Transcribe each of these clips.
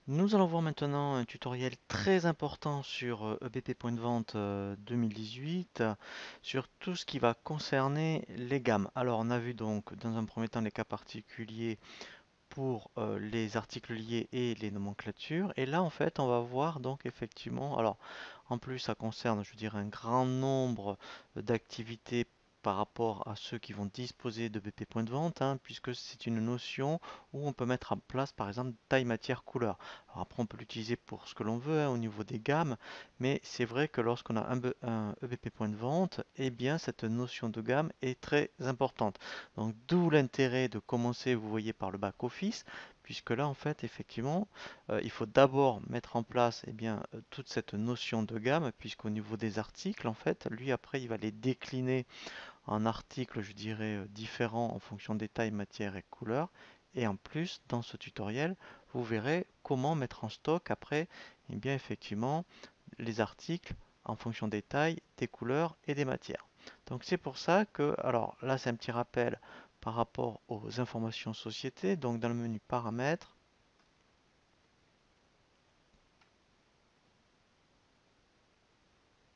Nous allons voir maintenant un tutoriel très important sur EBP Point de Vente 2018 sur tout ce qui va concerner les gammes. Alors on a vu donc dans un premier temps les cas particuliers pour les articles liés et les nomenclatures. Et là en fait on va voir donc effectivement, alors en plus ça concerne je dirais un grand nombre d'activités par rapport à ceux qui vont disposer de BP Point de Vente, hein, puisque c'est une notion où on peut mettre en place par exemple taille, matière, couleur. Alors après on peut l'utiliser pour ce que l'on veut, hein, au niveau des gammes, mais c'est vrai que lorsqu'on a un EBP Point de Vente, eh bien cette notion de gamme est très importante. Donc d'où l'intérêt de commencer, vous voyez, par le back-office, puisque là, en fait, effectivement, il faut d'abord mettre en place eh bien, toute cette notion de gamme, puisqu'au niveau des articles, en fait, lui, après, il va les décliner en articles, je dirais, différents en fonction des tailles, matières et couleurs. Et en plus, dans ce tutoriel, vous verrez comment mettre en stock après, eh bien, effectivement, les articles en fonction des tailles, des couleurs et des matières. Donc c'est pour ça que, alors là c'est un petit rappel par rapport aux informations société, donc dans le menu paramètres,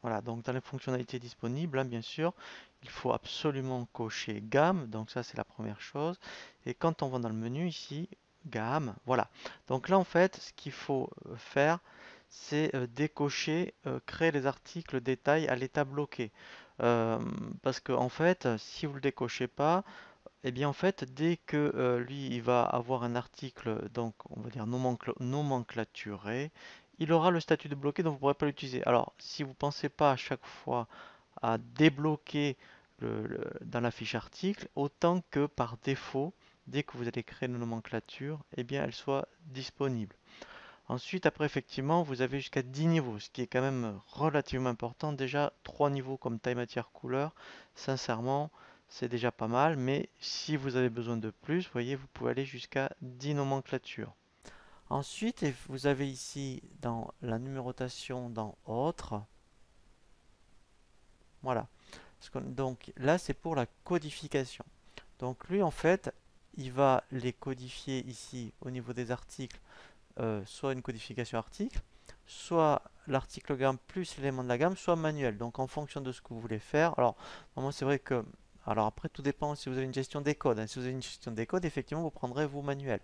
voilà, donc dans les fonctionnalités disponibles, hein, bien sûr, il faut absolument cocher gamme, donc ça c'est la première chose. Et quand on va dans le menu ici, gamme, voilà. Donc là en fait, ce qu'il faut faire, c'est décocher, créer les articles détails à l'état bloqué. Euh, Parce que en fait, si vous ne le décochez pas, eh bien en fait, dès que lui il va avoir un article, donc on va dire nomenclaturé, il aura le statut de bloqué, donc vous ne pourrez pas l'utiliser. Alors, si vous ne pensez pas à chaque fois à débloquer dans la fiche article, autant que par défaut, dès que vous allez créer une nomenclature, eh bien elle soit disponible. Ensuite, après, effectivement, vous avez jusqu'à 10 niveaux, ce qui est quand même relativement important. Déjà, 3 niveaux comme taille, matière, couleur, sincèrement, c'est déjà pas mal. Mais si vous avez besoin de plus, vous voyez, vous pouvez aller jusqu'à 10 nomenclatures. Ensuite, vous avez ici dans la numérotation, dans Autres, voilà. Donc là, c'est pour la codification. Donc lui, en fait, il va les codifier ici au niveau des articles, soit une codification article, soit l'article gamme plus l'élément de la gamme, soit manuel. Donc en fonction de ce que vous voulez faire. Alors, moi c'est vrai que. Alors après, tout dépend si vous avez une gestion des codes, hein. Si vous avez une gestion des codes, effectivement, vous prendrez vous manuel.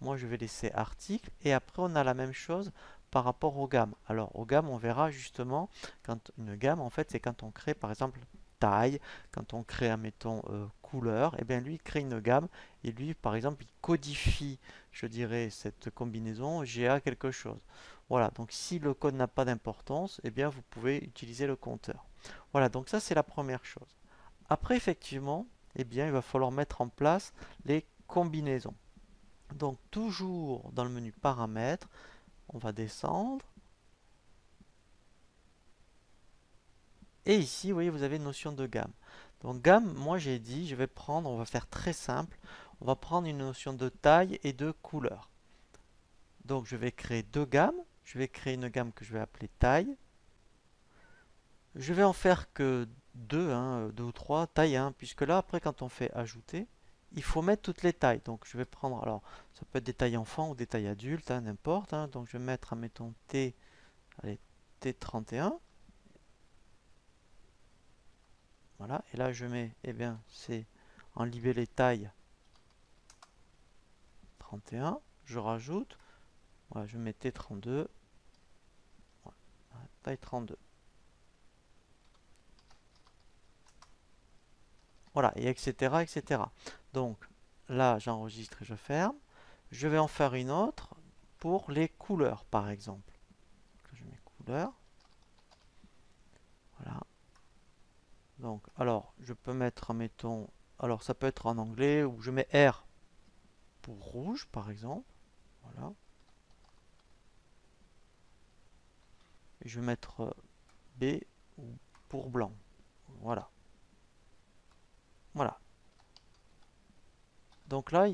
Moi, je vais laisser article. Et après, on a la même chose par rapport aux gammes. Alors, aux gammes, on verra justement quand une gamme, en fait, c'est quand on crée, par exemple, taille, quand on crée, admettons, couleur, et bien lui, il crée une gamme. Et lui, par exemple, il codifie, je dirais, cette combinaison GA quelque chose. Voilà, donc si le code n'a pas d'importance, eh bien, vous pouvez utiliser le compteur. Voilà, donc ça, c'est la première chose. Après, effectivement, eh bien, il va falloir mettre en place les combinaisons. Donc toujours dans le menu paramètres, on va descendre. Et ici, vous voyez, vous avez une notion de gamme. Donc gamme, moi j'ai dit, je vais prendre, on va faire très simple, on va prendre une notion de taille et de couleur. Donc je vais créer deux gammes. Je vais créer une gamme que je vais appeler taille. Je vais en faire que deux, hein, deux ou trois, taille 1, puisque là après quand on fait ajouter, il faut mettre toutes les tailles. Donc je vais prendre, alors ça peut être des tailles enfants ou des tailles adultes, hein, n'importe, hein. Donc je vais mettre, admettons, T, allez, T31. Voilà, et là je mets, eh bien, c'est en libellé taille 31. Je rajoute, voilà, je mets T32, voilà, taille 32. Voilà, et etc., etc. Donc là, j'enregistre et je ferme. Je vais en faire une autre pour les couleurs, par exemple. Je mets couleurs. Voilà. Donc, alors, je peux mettre, mettons, alors ça peut être en anglais ou je mets R pour rouge, par exemple. Voilà. Et je vais mettre B pour blanc. Voilà. Voilà. Donc là,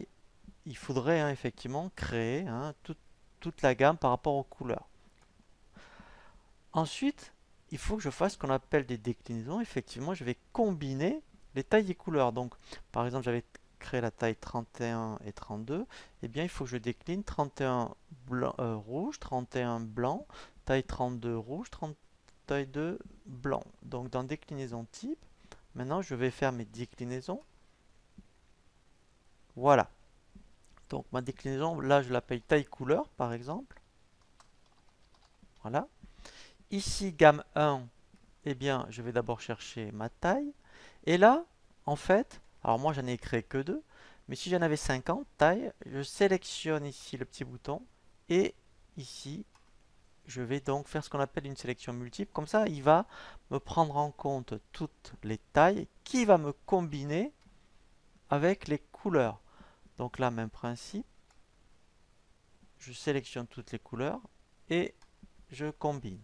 il faudrait, hein, effectivement créer, hein, toute la gamme par rapport aux couleurs. Ensuite, il faut que je fasse ce qu'on appelle des déclinaisons. Effectivement, je vais combiner les tailles et couleurs. Donc, par exemple, j'avais créer la taille 31 et 32, eh bien il faut que je décline 31 blanc, rouge, 31 blanc, taille 32 rouge, 32 blanc. Donc dans déclinaison type, maintenant je vais faire mes déclinaisons. Voilà. Donc ma déclinaison, là je l'appelle taille couleur par exemple. Voilà. Ici gamme 1, eh bien je vais d'abord chercher ma taille. Et là, en fait, alors moi j'en ai créé que 2, mais si j'en avais 50 taille, je sélectionne ici le petit bouton et ici je vais donc faire ce qu'on appelle une sélection multiple. Comme ça, il va me prendre en compte toutes les tailles qui va me combiner avec les couleurs. Donc là, même principe, je sélectionne toutes les couleurs et je combine.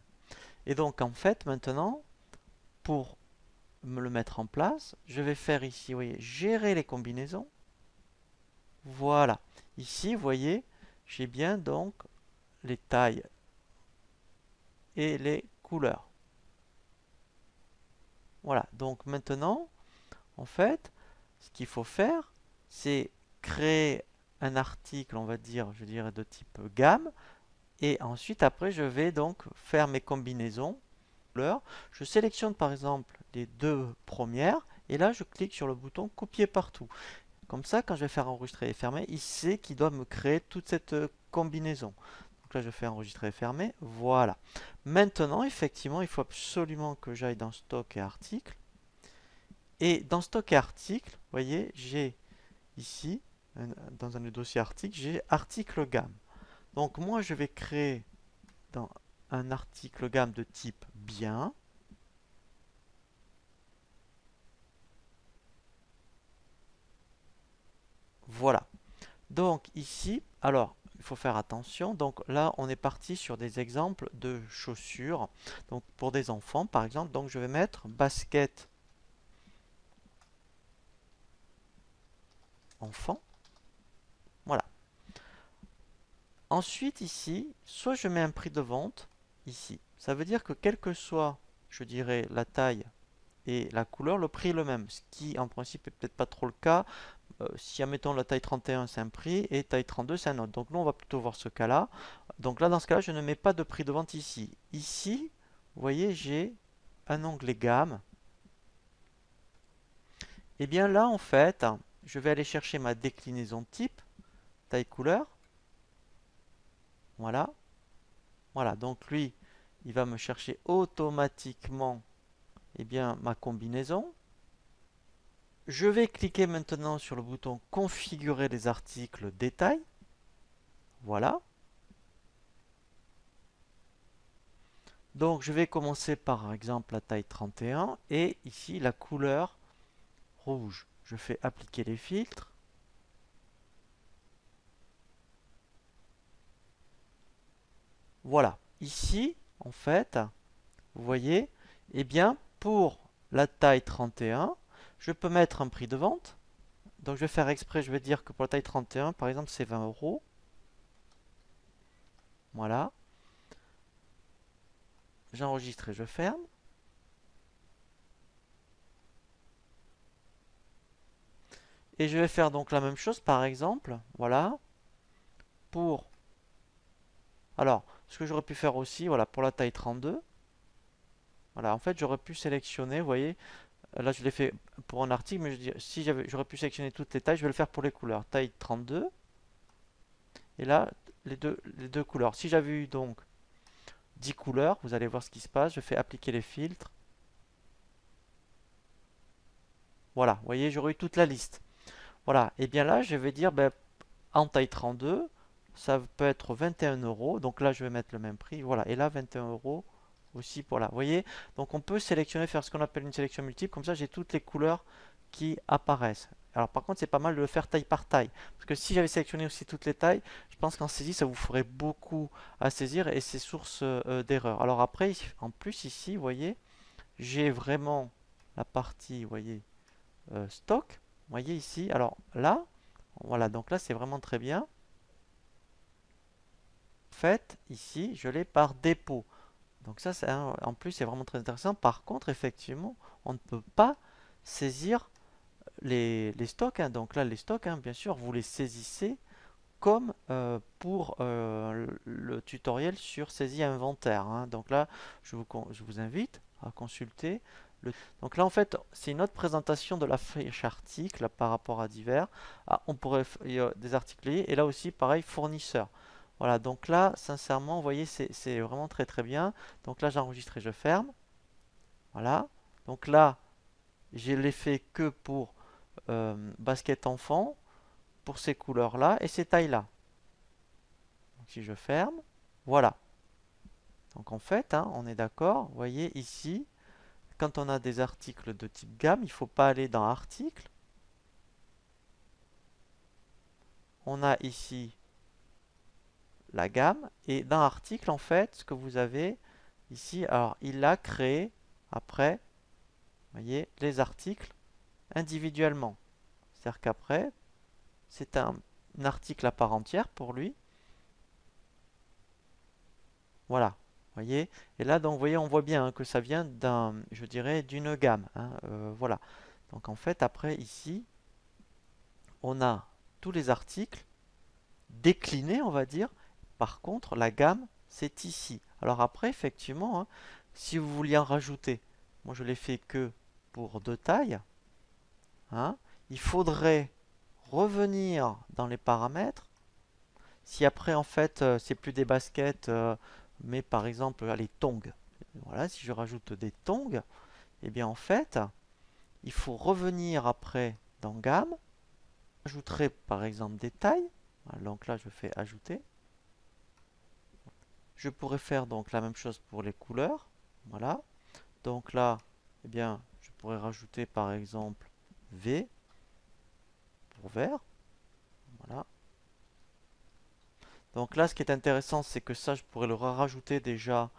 Et donc en fait, maintenant, pour me le mettre en place, je vais faire ici, vous voyez, gérer les combinaisons. Voilà. Ici, vous voyez, j'ai bien donc les tailles et les couleurs. Voilà. Donc maintenant, en fait, ce qu'il faut faire, c'est créer un article, on va dire, je dirais de type gamme. Et ensuite, après, je vais donc faire mes combinaisons. Je sélectionne par exemple les 2 premières. Et là, je clique sur le bouton copier partout. Comme ça, quand je vais faire enregistrer et fermer, il sait qu'il doit me créer toute cette combinaison. Donc là, je fais enregistrer et fermer. Voilà. Maintenant, effectivement, il faut absolument que j'aille dans stock et articles. Et dans stock et articles, vous voyez, j'ai ici, dans un dossier article, j'ai article gamme. Donc moi, je vais créer dans un article gamme de type bien. Voilà. Donc ici, alors, il faut faire attention. Donc là, on est parti sur des exemples de chaussures. Donc pour des enfants, par exemple, donc je vais mettre basket enfant. Voilà. Ensuite, ici, soit je mets un prix de vente, ici. Ça veut dire que quelle que soit, je dirais, la taille et la couleur, le prix est le même. Ce qui, en principe, est peut-être pas trop le cas. Si, admettons, la taille 31, c'est un prix, et taille 32, c'est un autre. Donc nous, on va plutôt voir ce cas-là. Donc là, dans ce cas-là, je ne mets pas de prix de vente ici. Ici, vous voyez, j'ai un onglet gamme. Et bien là, en fait, je vais aller chercher ma déclinaison type, taille couleur. Voilà. Voilà, donc lui, il va me chercher automatiquement eh bien, ma combinaison. Je vais cliquer maintenant sur le bouton configurer les articles détail. Voilà. Donc je vais commencer par exemple la taille 31 et ici la couleur rouge. Je fais appliquer les filtres. Voilà. Ici, en fait, vous voyez, eh bien, pour la taille 31, je peux mettre un prix de vente. Donc je vais faire exprès, je vais dire que pour la taille 31, par exemple, c'est 20 euros. Voilà. J'enregistre et je ferme. Et je vais faire donc la même chose, par exemple, voilà, pour... Alors, ce que j'aurais pu faire aussi, voilà, pour la taille 32, voilà, en fait, j'aurais pu sélectionner, vous voyez, là, je l'ai fait pour un article, mais si j'aurais pu sélectionner toutes les tailles, je vais le faire pour les couleurs. Taille 32, et là, les deux couleurs. Si j'avais eu donc 10 couleurs, vous allez voir ce qui se passe, je fais appliquer les filtres. Voilà, vous voyez, j'aurais eu toute la liste. Voilà, et bien là, je vais dire, ben, en taille 32, ça peut être 21 euros. Donc là, je vais mettre le même prix. Voilà, et là, 21 euros aussi pour là. Vous voyez, donc on peut sélectionner, faire ce qu'on appelle une sélection multiple. Comme ça, j'ai toutes les couleurs qui apparaissent. Alors par contre, c'est pas mal de le faire taille par taille. Parce que si j'avais sélectionné aussi toutes les tailles, je pense qu'en saisie, ça vous ferait beaucoup à saisir et c'est source d'erreur. Alors après, en plus ici, vous voyez, j'ai vraiment la partie, vous voyez, stock. Vous voyez ici, alors là, voilà, donc là c'est vraiment très bien. En fait, ici, je l'ai par dépôt. Donc ça, en plus, c'est vraiment très intéressant. Par contre, effectivement, on ne peut pas saisir les stocks, hein. Donc là, les stocks, hein, bien sûr, vous les saisissez comme pour le tutoriel sur saisie inventaire, hein. Donc là, je vous invite à consulter le... Donc là, en fait, c'est une autre présentation de la fiche article par rapport à divers. Ah, on pourrait il y a des articles liés, et là aussi, pareil, fournisseur. Voilà, donc là, sincèrement, vous voyez, c'est vraiment très très bien. Donc là, j'enregistre et je ferme. Voilà. Donc là, je l'ai fait que pour basket enfant, pour ces couleurs-là et ces tailles-là. Donc si je ferme, voilà. Donc en fait, hein, on est d'accord, vous voyez ici, quand on a des articles de type gamme, il ne faut pas aller dans article. On a ici la gamme et dans article, en fait, ce que vous avez ici, alors il a créé après, vous voyez, les articles individuellement. C'est-à-dire qu'après, c'est un article à part entière pour lui. Voilà, vous voyez. Et là, donc, vous voyez, on voit bien hein, que ça vient d'un, je dirais, d'une gamme, hein, voilà. Donc en fait, après, ici, on a tous les articles déclinés, on va dire. Par contre, la gamme, c'est ici. Alors après, effectivement, hein, si vous vouliez en rajouter, moi je l'ai fait que pour deux tailles, hein, il faudrait revenir dans les paramètres. Si après, en fait, c'est plus des baskets, mais par exemple, les tongs. Voilà, si je rajoute des tongs, eh bien en fait, il faut revenir après dans gamme. J'ajouterai par exemple des tailles. Voilà, donc là, je fais ajouter. Je pourrais faire donc la même chose pour les couleurs. Voilà. Donc là, eh bien, je pourrais rajouter par exemple V pour vert. Voilà. Donc là, ce qui est intéressant, c'est que ça, je pourrais le rajouter déjà,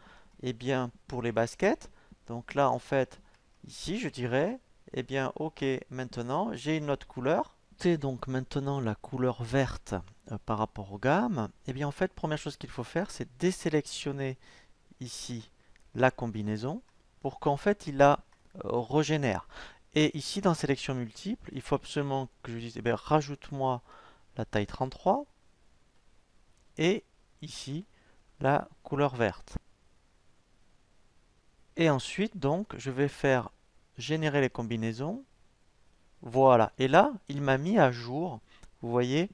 eh bien, pour les baskets. Donc là, en fait, ici, je dirais, eh bien, ok, maintenant, j'ai une autre couleur. C'est donc maintenant la couleur verte par rapport aux gammes. Eh bien, en fait, première chose qu'il faut faire, c'est désélectionner ici la combinaison pour qu'en fait, il la régénère. Et ici, dans sélection multiple, il faut absolument que je dise, eh bien, rajoute-moi la taille 33 et ici la couleur verte. Et ensuite, donc, je vais faire générer les combinaisons. Voilà. Et là, il m'a mis à jour, vous voyez,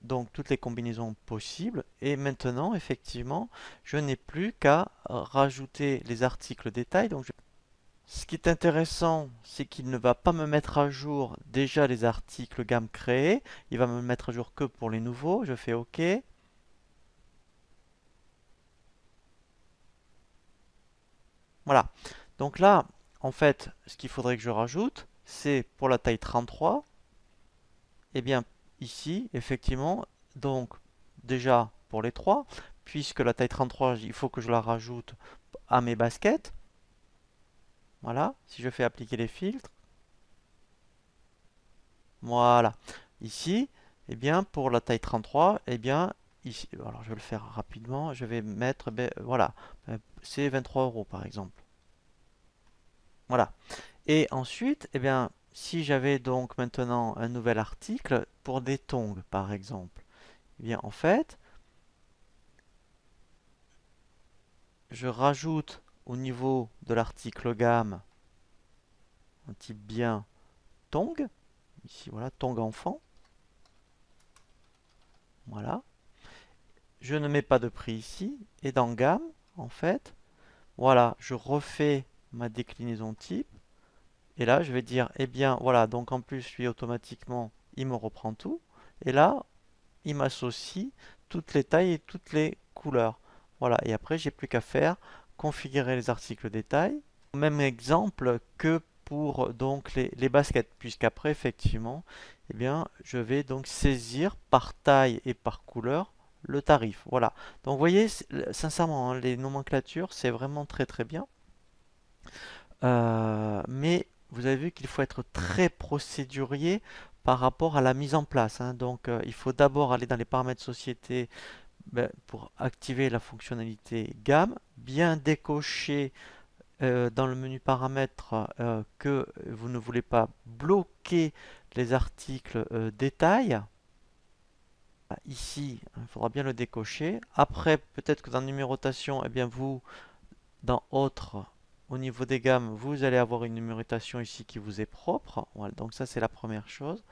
donc toutes les combinaisons possibles. Et maintenant, effectivement, je n'ai plus qu'à rajouter les articles détails. Ce qui est intéressant, c'est qu'il ne va pas me mettre à jour déjà les articles gamme créés. Il va me mettre à jour que pour les nouveaux. Je fais OK. Voilà. Donc là, en fait, ce qu'il faudrait que je rajoute, c'est pour la taille 33. Eh bien, ici, effectivement, donc déjà pour les 3, puisque la taille 33, il faut que je la rajoute à mes baskets. Voilà, si je fais appliquer les filtres, voilà. Ici, eh bien, pour la taille 33, eh bien, ici, alors je vais le faire rapidement, je vais mettre, ben, voilà, c'est 23 euros par exemple. Voilà. Et ensuite, eh bien, si j'avais donc maintenant un nouvel article pour des tongs, par exemple, eh bien, en fait, je rajoute au niveau de l'article gamme un type bien tong. Ici, voilà, tong enfant. Voilà. Je ne mets pas de prix ici. Et dans gamme, en fait, voilà, je refais ma déclinaison type. Et là, je vais dire, eh bien, voilà, donc en plus, lui, automatiquement, il me reprend tout. Et là, il m'associe toutes les tailles et toutes les couleurs. Voilà, et après, j'ai plus qu'à faire configurer les articles détails. Même exemple que pour donc les baskets, puisqu'après, effectivement, eh bien, je vais donc saisir par taille et par couleur le tarif. Voilà. Donc, vous voyez, sincèrement, hein, les nomenclatures, c'est vraiment très très bien. Mais vous avez vu qu'il faut être très procédurier par rapport à la mise en place, hein. Donc, il faut d'abord aller dans les paramètres société pour activer la fonctionnalité gamme, bien décocher dans le menu paramètres que vous ne voulez pas bloquer les articles détails. Ici, il faudra bien le décocher. Après, peut-être que dans numérotation, eh bien vous, dans autres, au niveau des gammes, vous allez avoir une numérotation ici qui vous est propre. Voilà, donc ça c'est la première chose.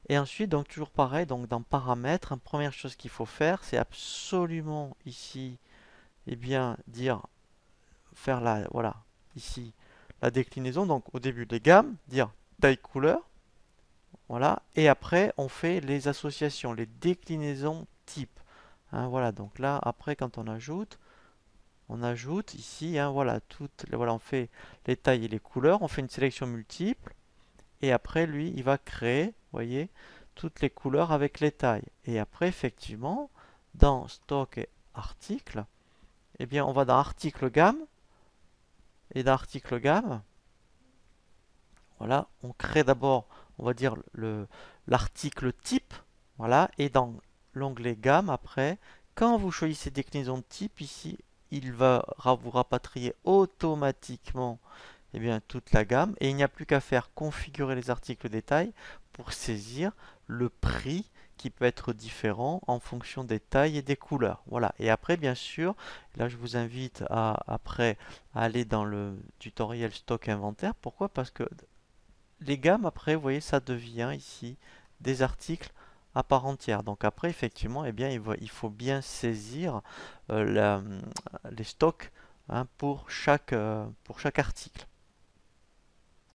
Et ensuite, donc toujours pareil, donc dans paramètres, première chose qu'il faut faire, c'est absolument ici, eh bien dire, faire la, voilà, ici, la déclinaison. Donc au début des gammes, dire taille couleur, voilà, et après on fait les associations, les déclinaisons type. Hein, voilà, donc là, après quand on ajoute ici, hein, voilà, voilà, on fait les tailles et les couleurs, on fait une sélection multiple. Et après, lui, il va créer, vous voyez, toutes les couleurs avec les tailles. Et après, effectivement, dans stock et article, eh bien, on va dans article gamme. Et dans article gamme, voilà, on crée d'abord, on va dire, l'article type. Voilà, et dans l'onglet gamme, après, quand vous choisissez déclinaison de type, ici, il va vous rapatrier automatiquement eh bien, toute la gamme et il n'y a plus qu'à faire configurer les articles détails pour saisir le prix qui peut être différent en fonction des tailles et des couleurs. Voilà. Et après, bien sûr, là je vous invite après à aller dans le tutoriel stock inventaire. Pourquoi? Parce que les gammes, après, vous voyez, ça devient ici des articles à part entière. Donc après, effectivement, eh bien, il faut bien saisir les stocks hein, pour chaque article.